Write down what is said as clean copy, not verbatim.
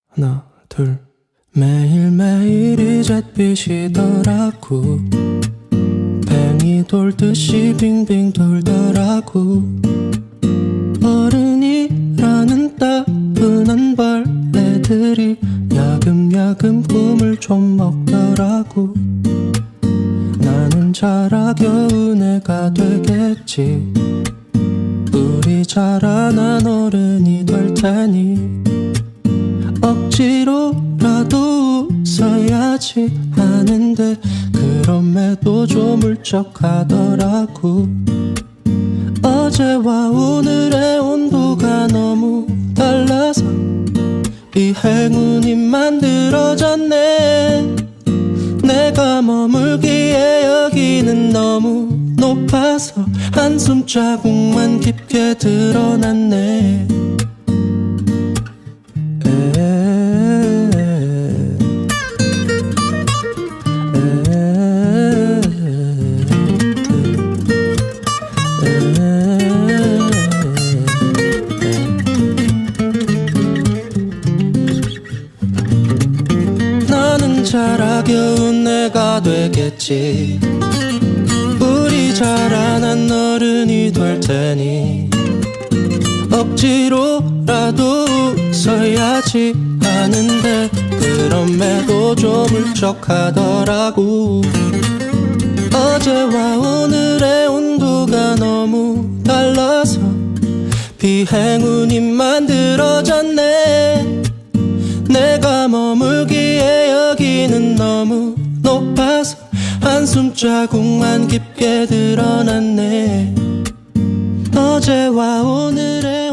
하나 둘 매일매일 이제 빗이더라고. 뱅이 돌듯이 빙빙 돌더라고. 어른이라는 따분한 벌레들이 야금야금 꿈을 좀 먹더라고. 나는 자라 겨운 애가 되겠지. 우리 자라난 어른이 될 테니 억지로라도 웃어야지 하는데 그럼에도 좀 울적하더라고. 어제와 오늘의 온도가 너무 달라서 이 행운이 만들어졌네. 내가 머물기에 여기는 너무 높아서 한숨 자국만 깊게 드러났네. 나는 자라 겨운 애가 되겠지. 우리 자라난 어른이 될 테니 억지로라도 웃어야지 하는데 그럼에도 좀 울적하더라고. 어제와 오늘의 온도가 너무 달라서 비행운이 만들어졌네. 내가 머물기에 여기는 너무 높아서 한숨 자국만 깊게 드러났네. 어제와 오늘의